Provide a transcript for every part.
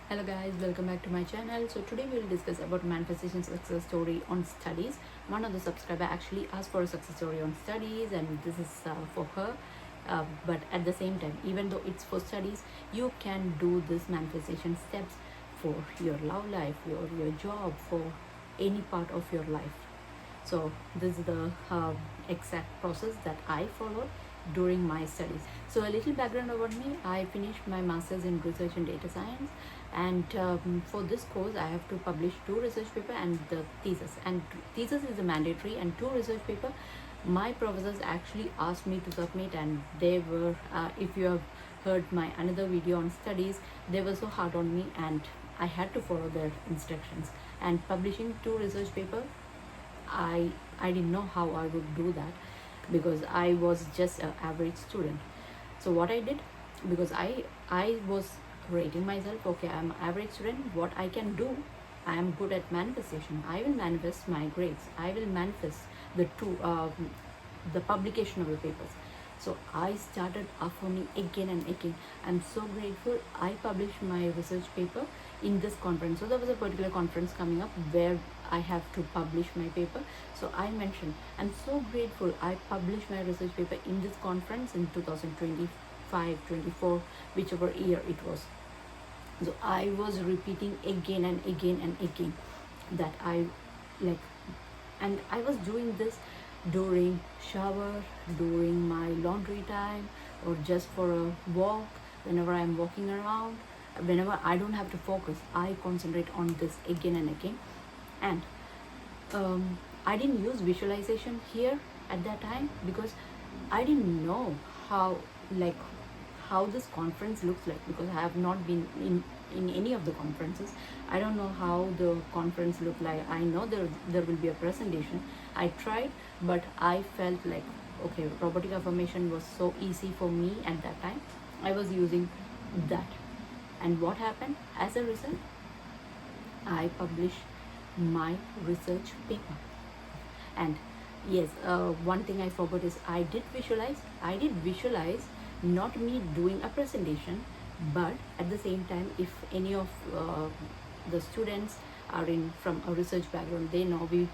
Hello guys, welcome back to my channel. So today we will discuss about manifestation success story on studies. One of the subscriber actually asked for a success story on studies, and this is for her. But at the same time, even though it's for studies, you can do this manifestation steps for your love life, your job, for any part of your life. So this is the exact process that I followed during my studies. So a little background about me: I finished my master's in research and data science, and for this course I have to publish 2 research paper and the thesis. And thesis is a mandatory, and 2 research paper my professors actually asked me to submit, and they were if you have heard my another video on studies, they were so hard on me, and I had to follow their instructions. And publishing 2 research paper, I didn't know how I would do that, because I was just an average student. So what I did, because I was rating myself, okay, I'm an average student, what I can do, I am good at manifestation, I will manifest my grades, I will manifest the publication of the papers. So I started affirming again and again. I'm so grateful I published my research paper in this conference. So there was a particular conference coming up where I have to publish my paper. So I mentioned, I'm so grateful I published my research paper in this conference in 2025, 24, whichever year it was. So I was repeating again and again and again that I like, and I was doing this during shower, during my laundry time, or just for a walk. Whenever I'm walking around, whenever I don't have to focus, I concentrate on this again and again. And I didn't use visualization here at that time, because I didn't know how like how this conference looks like, because I have not been in any of the conferences. I don't know how the conference look like. I know there will be a presentation. I tried, but I felt like, okay, robotic affirmation was so easy for me at that time. I was using that. And what happened as a result? I published my research paper. And yes, one thing I forgot is I did visualize not me doing a presentation, but at the same time, if any of the students are in from a research background, they know we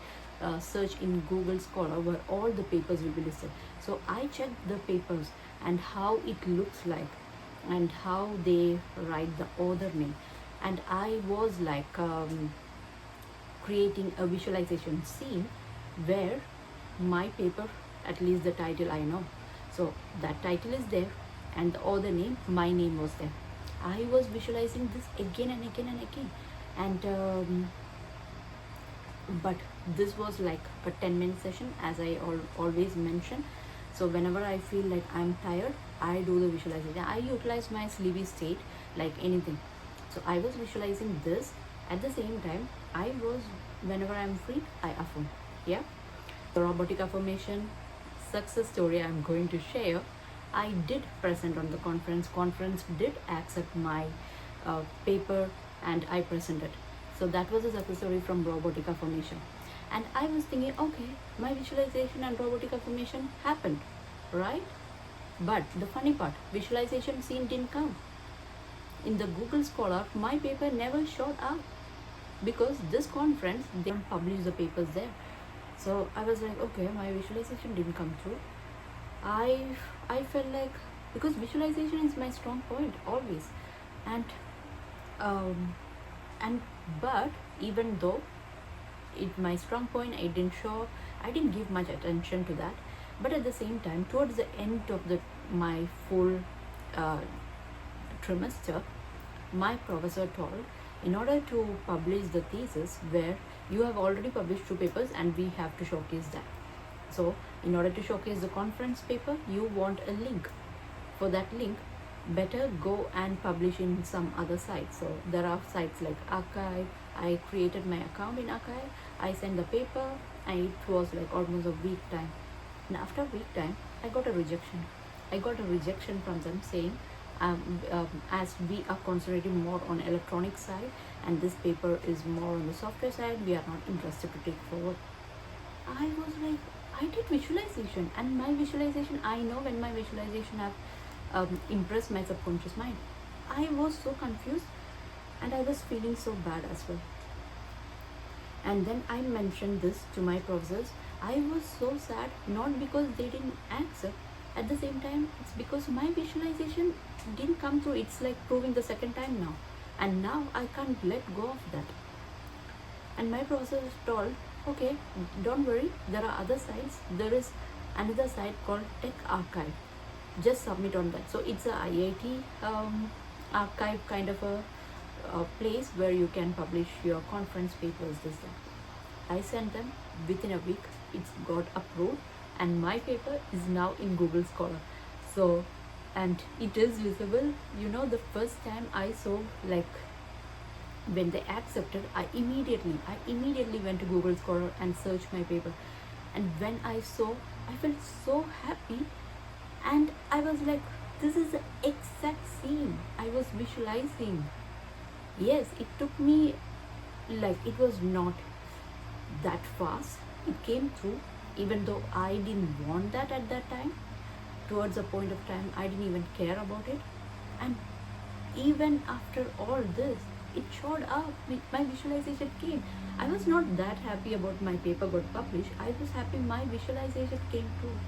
search in Google Scholar where all the papers will be listed. So I checked the papers and how it looks like, and how they write the author name, and I was like creating a visualization scene where my paper, at least the title I know, so that title is there, and the author name, my name was there. I was visualizing this again and again and again. And but this was like a 10-minute session, as I always mention. So whenever I feel like I'm tired, I do the visualization. I utilize my sleepy state like anything. So I was visualizing this. At the same time, I was, whenever I'm free, I affirm. Yeah. The robotic affirmation success story I'm going to share, I did present on the conference. Conference did accept my paper, and I presented. So that was a success story from robotic affirmation. And I was thinking, okay, my visualization and robotic affirmation happened, right? But the funny part, visualization scene didn't come. In the Google Scholar, my paper never showed up, because this conference, they don't publish the papers there. So I was like, okay, my visualization didn't come through. I felt like, because visualization is my strong point always, and but even though it my strong point, it didn't show, I didn't give much attention to that. But at the same time, towards the end of my full trimester, my professor told, in order to publish the thesis, where you have already published 2 papers and we have to showcase that. So in order to showcase the conference paper, you want a link. For that link, better go and publish in some other sites. So there are sites like Archive. I created my account in Archive. I sent the paper, and it was like almost a week time. And after a week time, I got a rejection. I got a rejection from them saying, as we are concentrating more on electronic side, and this paper is more on the software side, we are not interested to take forward. I was like, I did visualization, and my visualization, I know when my visualization have impressed my subconscious mind. I was so confused. and I was feeling so bad as well. And then I mentioned this to my professors. I was so sad, not because they didn't accept. At the same time, it's because my visualization didn't come through. It's like proving the second time now. And now I can't let go of that. And my professor told, okay, don't worry, there are other sites. There is another site called Tech Archive. Just submit on that. So it's a IIT archive kind of a place where you can publish your conference papers, this that. I sent them. Within a week it's got approved, and my paper is now in Google Scholar. So, and it is visible. The first time I saw, like, when they accepted, I immediately went to Google Scholar and searched my paper. And when I saw, I felt so happy, and I was like, this is the exact scene I was visualizing. Yes, it took me, like, it was not that fast. It came through, even though I didn't want that at that time. Towards a point of time, I didn't even care about it. And even after all this, it showed up. My visualization came. I was not that happy about my paper got published. I was happy my visualization came true.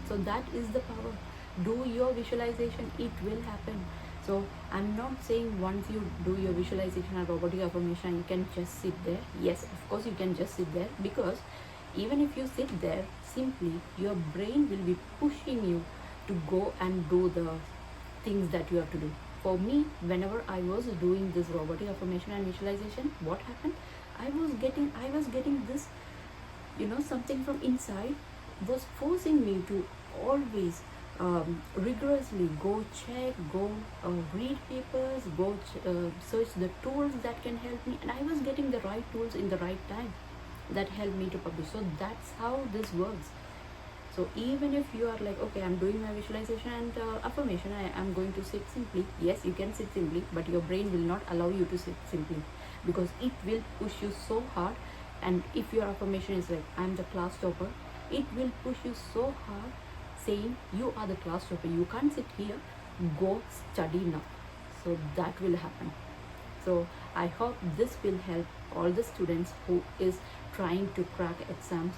So that is the power. Do your visualization, it will happen. So I'm not saying once you do your visualization or robotic affirmation, you can just sit there. Yes, of course you can just sit there, because even if you sit there simply, your brain will be pushing you to go and do the things that you have to do. For me, whenever I was doing this robotic affirmation and visualization, what happened? I was getting this, something from inside was forcing me to always rigorously go check, go read papers, go search the tools that can help me, and I was getting the right tools in the right time that helped me to publish. So that's how this works. So even if you are like, okay, I'm doing my visualization and affirmation, I am going to sit simply. Yes, you can sit simply, but your brain will not allow you to sit simply, because it will push you so hard. And if your affirmation is like, I'm the class topper, it will push you so hard, saying you are the class topper, you can't sit here, go study now. So that will happen. So I hope this will help all the students who is trying to crack exams,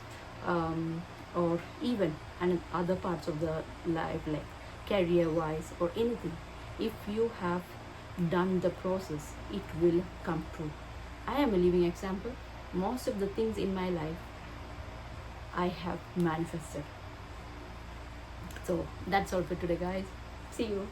or even and other parts of the life, like career wise or anything. If you have done the process, it will come true. I am a living example. Most of the things in my life I have manifested. So that's all for today, guys. See you.